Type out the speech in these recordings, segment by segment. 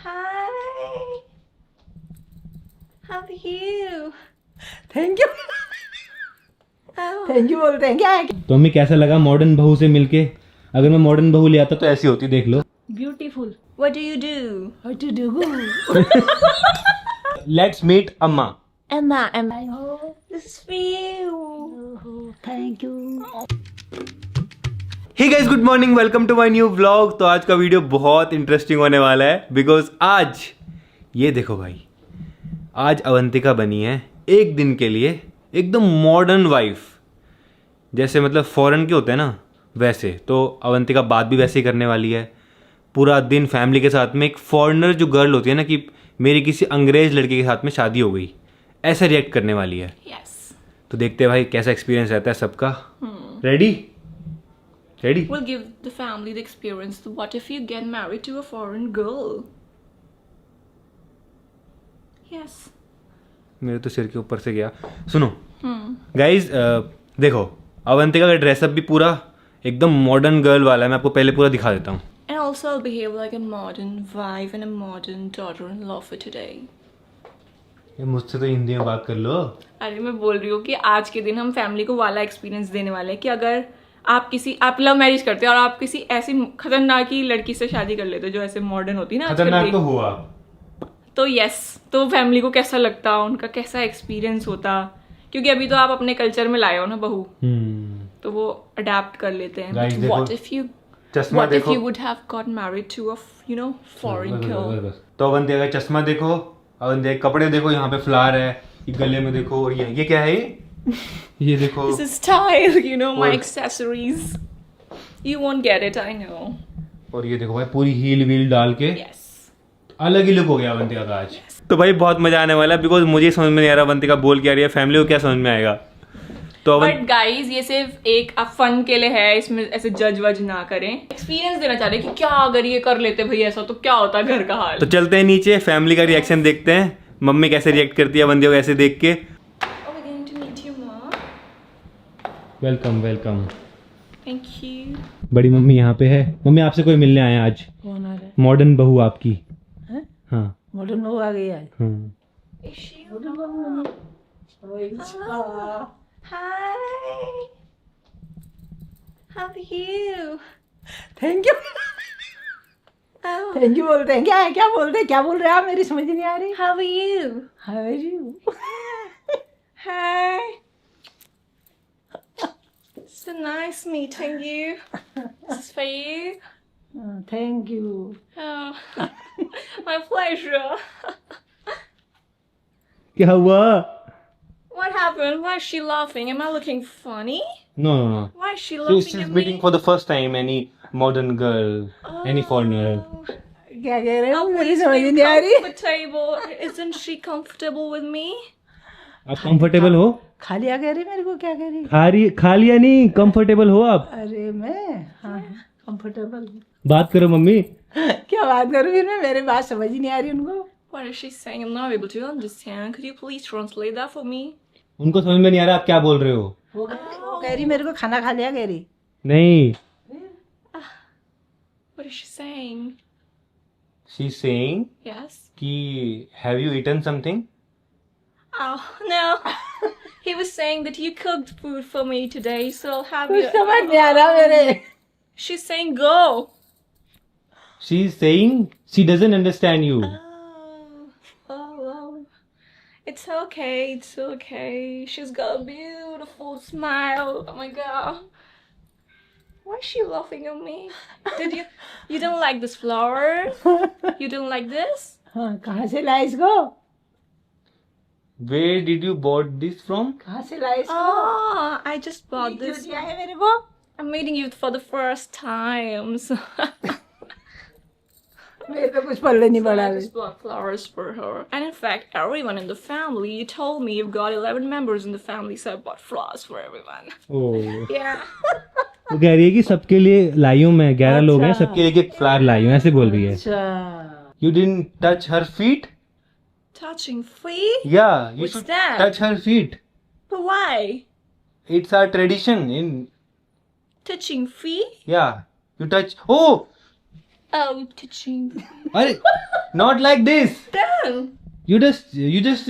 Hi. How are you? Thank you Oh. Thank you बोलते हैं क्या है? तो मम्मी कैसा लगा मॉडर्न बहू से मिलके? अगर मैं मॉडर्न बहू ले आता तो ऐसी होती, देख लो। Beautiful What do you do? What to do let's meet Emma. Emma, this is for you. Thank you. Hey guys, good morning, welcome to my new vlog. तो आज का वीडियो बहुत इंटरेस्टिंग होने वाला है बिकॉज आज ये देखो भाई, आज अवंतिका बनी है एक दिन के लिए एकदम मॉडर्न वाइफ। जैसे मतलब फॉरेन के होते हैं ना, वैसे तो अवंतिका बात भी वैसे ही करने वाली है। पूरा दिन फैमिली के साथ में, एक फॉरेनर जो गर्ल होती है ना कि मेरी किसी अंग्रेज लड़के के साथ में शादी हो गई, ऐसा रिएक्ट करने वाली है। Yes. तो देखते हैं भाई कैसा एक्सपीरियंस रहता है सबका। Ready? Ready? We'll give the family the experience. What if you get married to a foreign girl? Yes. मेरे तो सिर के ऊपर से गया। सुनो गाइज, देखो अवंतिका का ड्रेसअप भी पूरा एकदम मॉडर्न गर्ल वाला है। मैं आपको पहले पूरा दिखा देता हूँ। And also, I'll behave like a modern wife and a modern daughter-in-law for today. ये मुझसे तो हिंदी में बात कर लो। अरे मैं बोल रही हूँ कि आज के दिन हम फैमिली को वाला एक्सपीरियंस देने वाले हैं कि अगर आप लव मैरिज करते हो और आप किसी ऐसी खतरनाक ही लड़की से शादी कर लेते हो जो ऐसे मॉडर्न होती है ना आजकल खतरनाक की, तो हुआ। तो यस, तो फैमिली को कैसा लगता, उनका कैसा एक्सपीरियंस होता, क्योंकि अभी तो आप अपने कल्चर में लाए हो ना बहू, तो वो अडेप्ट कर लेते हैं। Guys, देखो, What if you चश्मा what if देखो। you would have got married to a foreign बस, girl? बस, बस। तो अवंतिका का चश्मा देखो, अवंतिका के कपड़े देखो, यहाँ पे फ्लावर है, ये गले में देखो, और ये क्या है ये देखो। This is style, my और- accessories. You won't get it, I know. और ये देखो भाई पूरी हील वील डाल के Yes. अलग ही लुक हो गया अवंतिका का आज। तो भाई बहुत मजा आने वाला है बिकॉज मुझे समझ में नहीं आ रहा अवंतिका बोल क्या रही है, फैमिली को क्या समझ में आएगा। तो बट गाइज ये सिर्फ एक फन के लिए है, इसमें ऐसे जज वज ना करें। एक्सपीरियंस देना चाह रहे हैं कि क्या अगर ये कर लेते भाई ऐसा तो क्या होता घर का हाल। तो चलते हैं नीचे, फैमिली का रिएक्शन देखते हैं। मम्मी कैसे रिएक्ट करती है अवंतिका को ऐसे देख के। Oh, we're going to meet you, Mom. Welcome welcome. Thank you. बड़ी मम्मी यहाँ पे है। मम्मी आपसे कोई मिलने आया आज, कौन आ रहा है? मॉडर्न बहू आपकी। हैं? हाँ मॉडर्न बहू आ गई है। हाँ। Is she? मॉडर्न बहू Hi. How are you? Thank you Oh. Thank you बोलते हैं क्या है? क्या बोलते हैं? क्या बोल रहे हैं आप? मेरी समझ नहीं आ रही। How are you? How are you? Hi. So nice meeting you. This is for you. Thank you. Oh, my pleasure. क्या हुआ? What happened? Why is she laughing? Am I looking funny? No no no, Why is she so laughing she's at meeting me? for the first time any modern girl, any foreigner. Oh. क्या कह रहे हो? Oh, मेरी please समझ be नहीं आ रही। comfortable. Isn't she comfortable with me? आप comfortable हो? खालिया कह रही मेरे को, क्या कह रही? खा लिया नहीं, कंफर्टेबल हो आप? अरे मैं हाँ कंफर्टेबल। बात करो मम्मी। क्या बात करूँ फिर मैं? मेरी बात समझ ही नहीं आ रही उनको। What is she saying? I'm not able to understand. Could you please translate that for me? उनको समझ में नहीं आ रहा आप क्या बोल रहे हो। वो कह रही मेरे को खाना खा लिया कह रही। नहीं, What is she saying? she's saying Yes. कि have you eaten something? Oh no. He was saying that you cooked food for me today, so I'll have कुछ you. समझ नहीं आ रहा मेरे। She's saying go. She's saying she doesn't understand you. Oh. It's okay. It's okay. She's got a beautiful smile. Oh my god. Why is she laughing at me? You don't like this flower? You don't like this? हाँ कहाँ से लाए इसको? Where did you bought this from? कहाँ से लाए इसको? Oh, I just bought क्यों this. दिया है मेरे को? I'm meeting you for the first time. So मेरे तो कुछ पल्ले नहीं पड़ा। I just bought flowers for her. And in fact, everyone in the family, you told me you've got 11 members in the family, so I bought flowers for everyone. Oh. Yeah. वो कह रही है कि सबके लिए लाई हूँ मैं, 11 लोग हैं, सबके लिए एक फ्लावर लाई हूँ, ऐसे बोल रही है। अच्छा। You didn't touch her feet? Touching feet? Yeah, you What's should that? touch her feet. But why? It's our tradition in, Touching feet? yeah, you touch. Oh, Oh, touching. अरे not like this. Damn. You just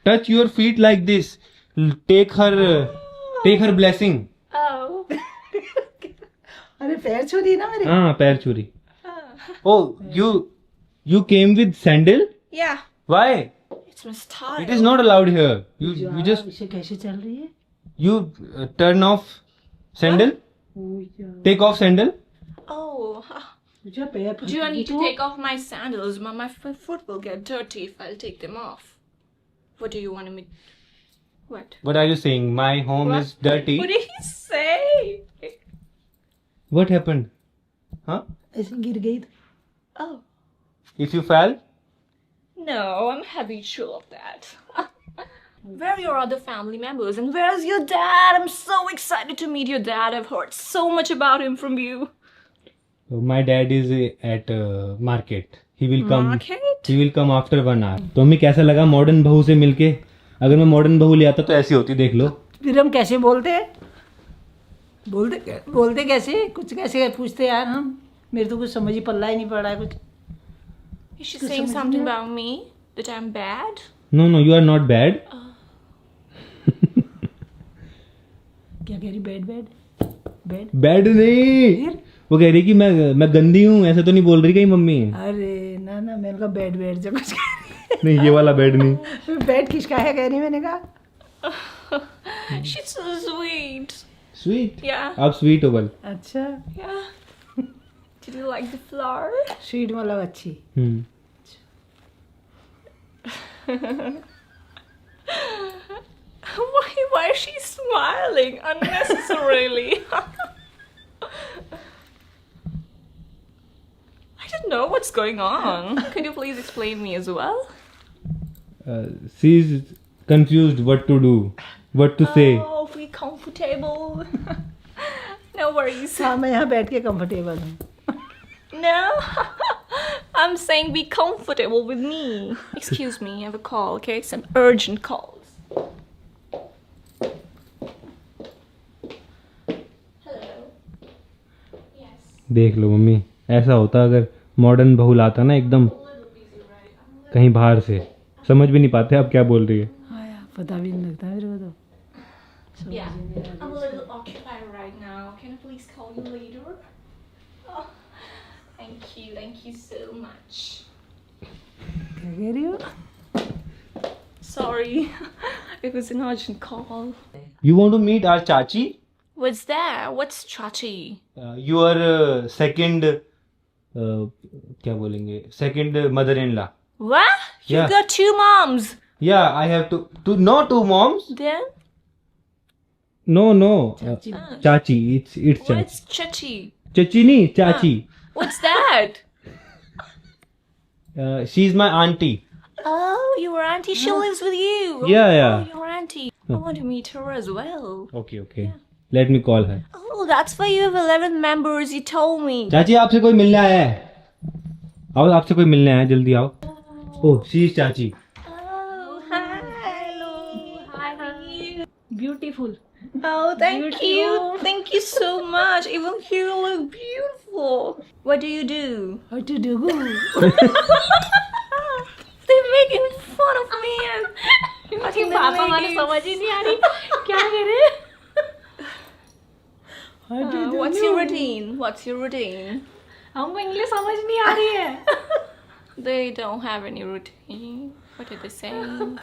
touch your feet like this. Take her blessing. Oh. अरे पैर छू दी ना मेरे. हाँ पैर छुरी. Oh, you came with sandal? Yeah. Why? It's my style. It is not allowed here. You just इसे कैसे चल रही है? you turn off sandal. Take off sandal. Oh. तुझे पैर फंस Do I गई need to तो? take off my sandals? My foot will get dirty if I'll take them off. What do you want me? What? What are you saying? My home What? is dirty. What did he say? What happened? Huh? ऐसे गिर गई तो. Oh. If you fell? No, I'm habitual of that. Where are your other family members? And where's your dad? I'm so excited to meet your dad. I've heard so much about him from you. My dad is at market. He will come. Market? He will come after 1 hour. तो हमें कैसा लगा modern बहू से मिलके? अगर मैं modern बहू ले आता तो ऐसी होती, देख लो. फिर हम कैसे बोलते कैसे? कुछ कैसे पूछते यार हम? मेरे तो कुछ समझ ही पल्ला ही नहीं पड़ रहा है कुछ. Is she saying something about me? That I'm bad? No, you are not bad. क्या कह रही? बैड. Bad नहीं. वो कह रही कि मैं गंदी हूँ, ऐसा तो नहीं बोल रही कहीं मम्मी. अरे ना मैंने कहा बैड जो कुछ नहीं ये वाला बेड नहीं. बैड किसका है कह रही मैंने कहा. She's so sweet. Sweet. Yeah. आप sweet हो बल. अच्छा. Yeah. Did you like the flower? Sweet मतलब अच्छी. Why is she smiling unnecessarily? I don't know what's going on. Could you please explain me as well? She is confused what to do, what to say. Oh, be comfortable. No worries. हाँ मैं यहाँ बैठ के comfortable हूँ. No, I'm saying be comfortable with me. Excuse me, I have a call, okay? Some urgent calls. Hello. Yes. देख लो mummy, ऐसा होता अगर मॉडर्न बहू लाता ना एकदम कहीं बाहर से, समझ भी नहीं पाते आप क्या बोल रही है. हाँ यार पता भी नहीं लगता मेरे को तो. Yeah, I'm a little occupied right now. Can I please call you later? Oh, thank you so much. क्या कह रही हो? Sorry, it was an urgent call. You want to meet our chachi? What's that? What's chachi? Your second क्या बोलेंगे? Second mother-in-law. What? You Yeah. got two moms. Yeah, I have two not two moms. Then No. Chachi. It's chachi. what's chachi? Chachi नहीं, chachi. What's that? She's my auntie. Oh, your auntie. She lives with you. Yeah. Oh, your auntie. I want to meet her as well. Okay. Let me call her. Oh, that's why you have 11 members. You told me. चाची आपसे कोई मिलने आया है. आओ आपसे कोई मिलने आया है, जल्दी आओ. Oh, she is चाची. Oh, hi. Hello. Hi, how are you? Beautiful. Oh, thank you. Thank you so much. Even you look beautiful. What do you do? How to do good? They're making fun of me. पापा हमारे समझ ही नहीं आ रही क्या कह रहे. How to do What's your routine? What's your routine? हमको English समझ नहीं आ रही है. They don't have any routine. What are they saying?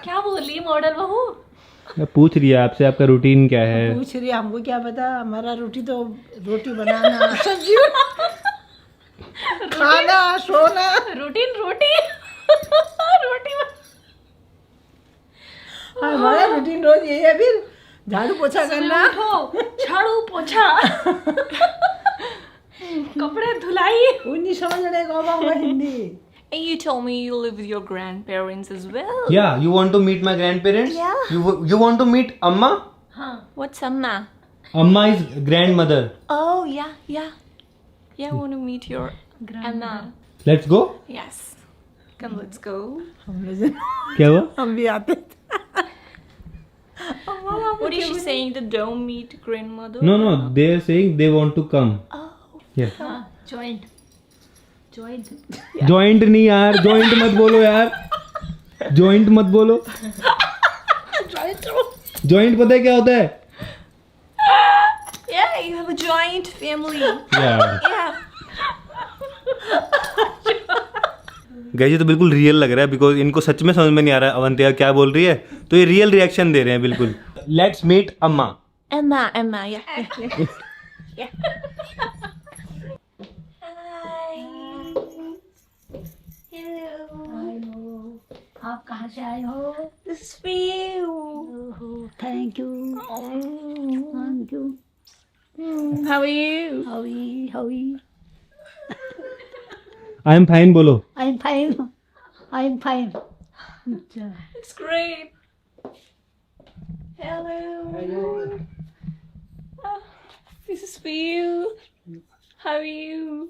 क्या बोल रही मॉडल बहू? पूछ रही है आपसे आपका रूटीन क्या है. पूछ रही है हमको क्या पता. हमारा रोटी तो रोटी बनाना सब्जी खाना सोना. Routine. रोटी. हमारा रूटीन रोज यही है. फिर झाड़ू पोछा करना. झाड़ू पोछा. कपड़े धुलाई. उन्हीं समझ रहे को Hindi. And you told me you live with your grandparents as well. Yeah, you want to meet my grandparents? Yeah. You want to meet Amma? What's Amma? Amma is grandmother. Oh, yeah. Yeah, I want to meet your Amma. Let's go. Yes. Come, let's go. हम लोग क्या हुआ? हम भी आते थे. What is she saying? That don't meet grandmother? No, they are saying they want to come. Oh. हाँ joint joint नहीं यार, जॉइंट मत बोलो यार, जॉइंट मत बोलो। जॉइंट पता है क्या होता है? Yeah, you have a joint family. यार Yeah. गाइस ये तो बिल्कुल रियल लग रहा है, बिकॉज इनको सच में समझ में नहीं आ रहा है अवंतिका क्या बोल रही है, तो ये रियल रिएक्शन दे रहे हैं बिल्कुल। Let's meet Emma. Emma, yeah. Yeah. Hi. Hello. आप कहाँ से आए हो? This is for you. Thank you thank you. How are you? How I am fine बोलो। I am fine. अच्छा It's great. Hello. Oh, this is for you. How are you?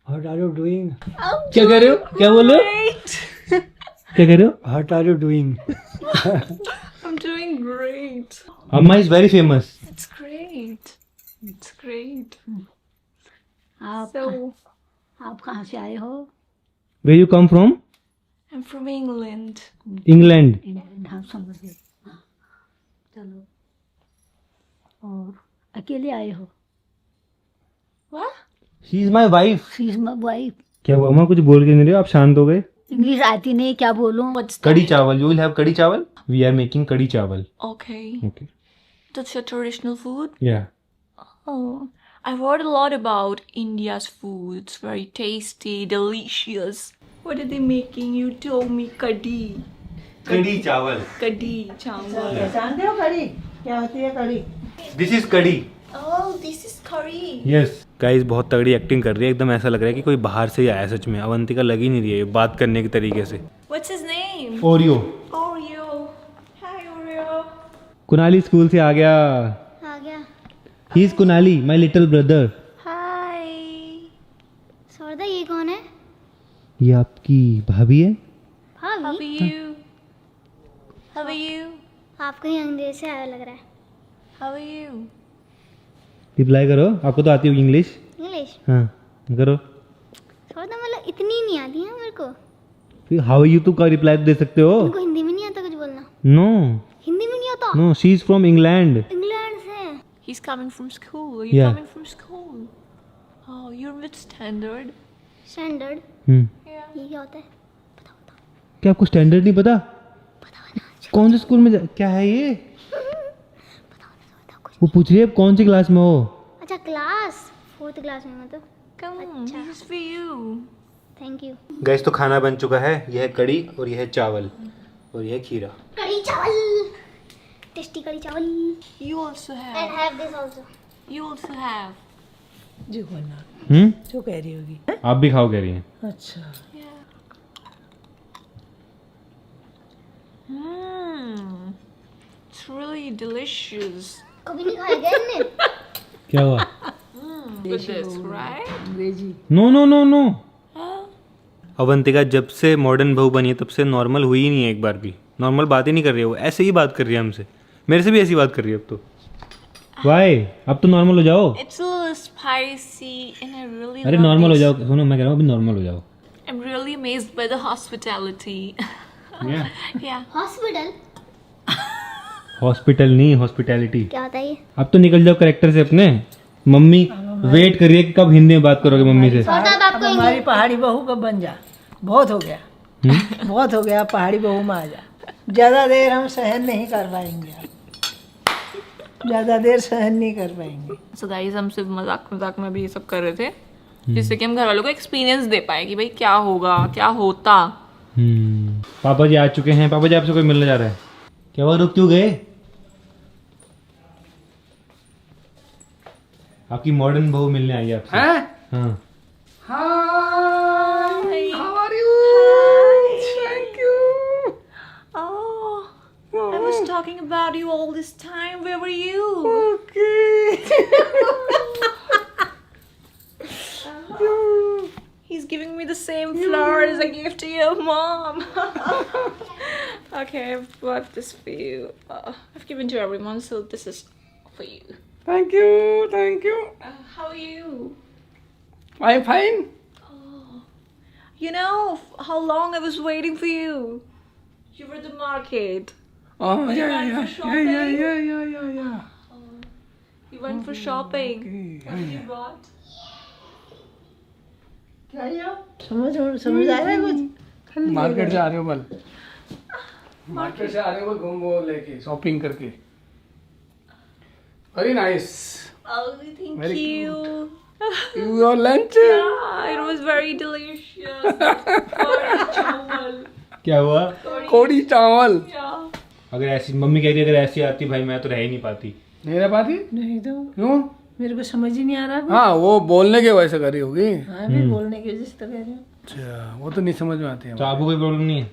What are you doing? I'm क्या कर रहे हो? क्या बोल रहे हो? great. क्या कर रहे हो? What are you doing? I'm doing great. Amma is very famous. It's great. It's great. आप So, आप कहाँ से आए हो? Where you come from? I'm from England. England. England. हाँ समझ गए। हाँ, चलो और अकेले आए हो? What? She is my wife. She is my wife. क्या हुआ अम्मा, कुछ बोल के नहीं रहे हो? आप शांत हो गए। इंग्लिश आती नहीं, क्या बोलूं? What's कड़ी that? चावल, यू विल हैव कड़ी चावल। वी आर मेकिंग कड़ी चावल। Okay. Okay That's your traditional food? या Oh, I've heard a lot about India's food. It's very tasty, delicious. What are they making? You told me kadi. कड़ी चावल। Kadi chawal. जानते हो कड़ी क्या होती है? कड़ी दिस इज कड़ी। Oh, this is curry. Yes guys बहुत तगड़ी एक्टिंग कर रही है, एकदम ऐसा लग रहा है कि कोई बाहर से ही आया सच में। अवंतिका लग ही नहीं रही है बात करने के तरीके से। What's his name? Oreo. Oreo. Hi, Oreo. Kunali school से आ गया। आ गया. He is Kunali my little brother. Hi. सौरदा ये कौन है? ये आपकी भाभी है। How are भाभी you? How are you? आपको ही अंग्रेज से आया लग रहा है। How are you? रिप्लाई करो, आपको तो आती होगी इंग्लिश। इंग्लिश हाँ करो। सौरदा मतलब इतनी नहीं आती है मेरे को। फिर हाउ यू तो का रिप्लाई दे सकते हो। उनको हिंदी में नहीं आता कुछ बोलना। नो हिंदी में नहीं आता। No she is from England. England से। He's coming from school. Are you Yeah. coming from school? Oh, you're with standard. Standard Yeah. ये क्या होता है? क्या आपको स्टैंडर्ड नहीं पता? कौन से स्कूल में क्या है ये? वो पूछ रही है कौन सी क्लास में हो। अच्छा क्लास 4th क्लास में मतलब। Come on, this is for you. Thank you. Gas तो खाना बन चुका है, यह है कड़ी और यह है चावल और यह है खीरा। कड़ी चावल टेस्टी कड़ी चावल। You also and have. Have this also. You also have. जो बोलना जो कह रही होगी। आप भी खाओ कह रही हैं। अच्छा Yeah. Mmm. It's really delicious. कभी नहीं खाया क्या इनने? क्या हुआ? With this, right? Angrezi. No no no no. Oh. Avantika जब से मॉडर्न बहू बनी है तब से नॉर्मल हुई ही नहीं है, एक बार भी नॉर्मल बात ही नहीं कर रही है। वो ऐसे ही बात कर रही है हमसे, मेरे से भी ऐसी बात कर रही है अब तो। वाई अब तो नॉर्मल हो जाओ। It's a little spicy and I really अरे love नॉर्मल हो this. जाओ, सुनो मैं कह रहा हूँ अभी नॉर्मल हो जाओ। I'm really amazed by the hospitality. Yeah. Hospital hospital नहीं हॉस्पिटैलिटी। क्या होता है ये? अब तो निकल जाओ करेक्टर से अपने। मम्मी वेट करिए कि कब हिंदी में बात करोगे मम्मी से। सौरदा अब अब आपको हमारी पहाड़ी बहू कब बन जा। बहुत हो गया बहुत हो गया, पहाड़ी बहू में आ जा। ज़्यादा देर हम सहन नहीं कर पाएंगे, ज़्यादा देर सहन नहीं कर पाएंगे। So guys, हम सिर्फ मजाक में भी ये सब कर रहे थे जिससे कि हम घर वालों को एक्सपीरियंस दे पाए कि भाई क्या होगा, क्या होता। पापा जी आ चुके हैं। पापा जी आपसे कोई मिलने जा रहा है। क्या हुआ, रुक क्यों गए? आपकी मॉडर्न बहू मिलने आई है आपसे। हाँ Hi. How are you? Thank you. Oh, I was talking about you all this time. Where were you? He's giving me the same flowers I gave to your mom. Okay, I've bought this for you. I've given to everyone, so this is for you. Thank you, thank you. How are you? I'm fine. You know how long I was waiting for you. You were at the market. Oh, You yeah, went yeah, for yeah, yeah, shopping? yeah, yeah, yeah. You went for shopping. Okay. What did you bought? समझ आ रहा है कुछ? Market से आ रहे हो बल market से आ रहे हो बल घूम वो लेके शॉपिंग करके very nice Oh, thank Very you. Your lunch Yeah, it was very delicious. Curry chawal. क्या हुआ? कोड़ी चावल Yeah. अगर ऐसी मम्मी कह रही अगर ऐसी आती भाई मैं तो रह ही नहीं पाती। नहीं रह पाती नहीं तो क्यों मेरे को समझ ही नहीं आ रहा। हाँ वो बोलने के वजह से करी होगी हाँ भी बोलने की वजह से तो कह रही हूँ। अच्छा वो तो नहीं समझ में आती है तो आपको कोई प्रॉब्लम नहीं है?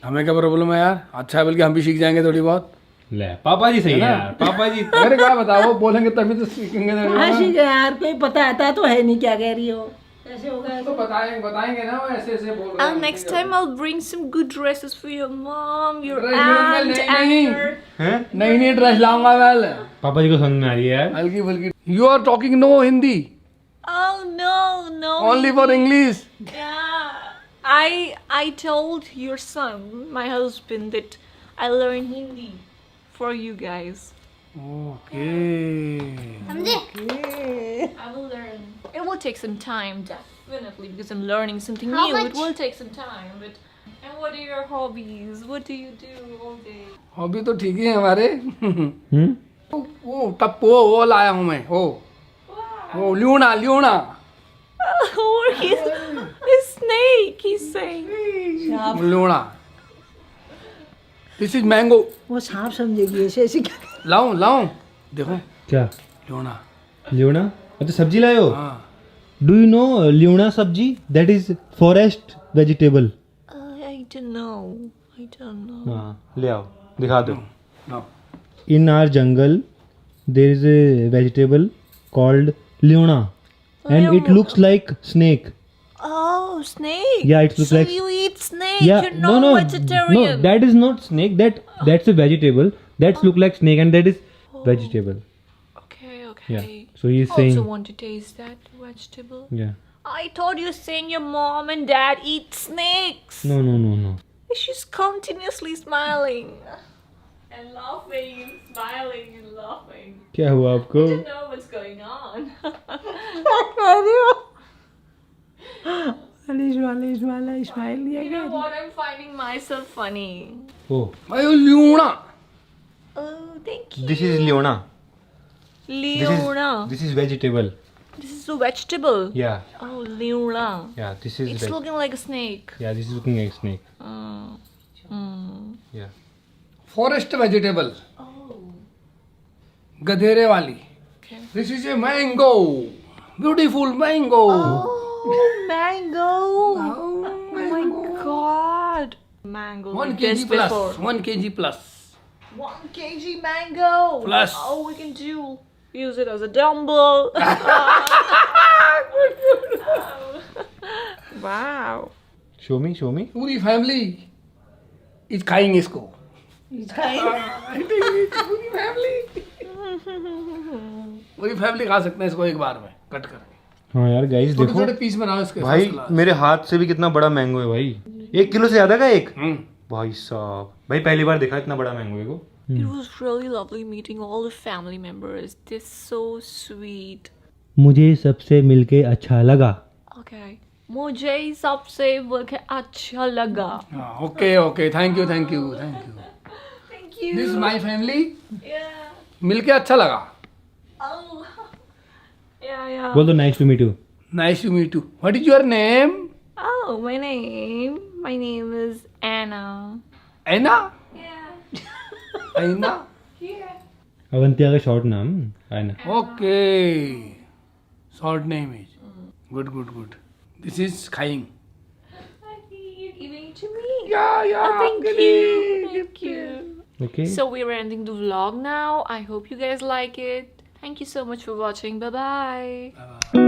हमें क्या प्रॉब्लम है यार अच्छा है बल्कि हम भी सीख जाएंगे थोड़ी बहुत ले पापा जी सही है यार, पापा जी। अरे क्या बताओ वो बोलेंगे तभी तो सीखेंगे कहाँ सीख गए यार, कोई पता आता तो है नहीं क्या कह रही हो, कैसे होगा? तो बताएंगे ना वो ऐसे ऐसे बोल रहे And next time I'll bring some good dresses for your mom, your Dress aunt, नहीं, and नहीं। your... हैं? नहीं ड्रेस लाऊंगा वेल पापा जी को समझ में आ रही है यार। हल्की फुल्की you are talking no Hindi Oh no. Only for English Yeah. I told your son, my husband, that I learn Hindi for you guys. Okay समझे I will learn. It will take some time, definitely, because I'm learning something How new. much? It will take some time, but. And what are your hobbies? What do you do all day? Hobby तो ठीक ही है हमारे हम्म? वो टप वो लाया हूँ मैं वो ल्यूना Or his snake, he's saying. Luna this is mango वो सांप समझेगी ऐसे ऐसे क्या? लाऊं देखो क्या? ल्यूना ल्यूना? अच्छा सब्जी लाए हो? हाँ do you know luna sabji? That is forest vegetable. I don't know. हाँ ले आओ दिखा दो। No In our jungle there is a vegetable called luna and it looks like snake. Oh, snake. Yeah, it looks so like- you eat snake. Yeah, You're no, vegetarian. that is not snake. That's a vegetable. That's look like snake, and that is vegetable. Okay. Yeah. So he's Also saying, want to taste that vegetable. yeah. I thought you were saying your mom and dad eat snakes. No. She's continuously smiling and laughing and smiling and laughing. क्या हुआ आपको? I don't know what's going on. Smile दिया You know what? I'm finding myself funny. Oh, भाई वो lunar Oh, thank you. this is lunar. Leona. This is vegetable. This is a vegetable. Yeah. Oh, Leona. Yeah. This is. It's looking like a snake. Yeah. This is looking like snake. Yeah. Forest vegetable Oh. गधेरे वाली Okay. This is a mango beautiful mango Oh, mango. Oh my god. Mango. 1 like kg this plus before. 1 kg plus 1 kg mango. Plus. Oh, we can use it as a dumbbell. Wow. Show me. पूरी family is खाइंग इसको पूरी family खा सकते हैं इसको एक बार में cut करके हाँ यार गाइस छोटे देखो छोटे पीस बनाओ इसके भाई first class। मेरे हाथ से भी कितना बड़ा मैंगो है भाई। 1 किलो से ज्यादा का एक? हम्म भाई साहब भाई पहली बार देखा इतना बड़ा मैंगो है को। It was really lovely meeting all the family members. They're so sweet. मुझे सबसे मिलके अच्छा लगा। Okay. मुझे सबसे मिलकर अच्छा लगा. Okay thank you Thank you. This my family Yeah. मिलके अच्छा लगा Oh. Yeah. बोल दो nice to meet you. Nice to meet you what is your name Oh, my name is Anna. Anna Yeah. Anna Yeah. Avantiya का short नाम है ना। Okay short name is good this is खाइंग You're giving it to me. Yeah Thank you. Okay So we're ending the vlog now. I hope you guys like it. Thank you so much for watching. Bye bye.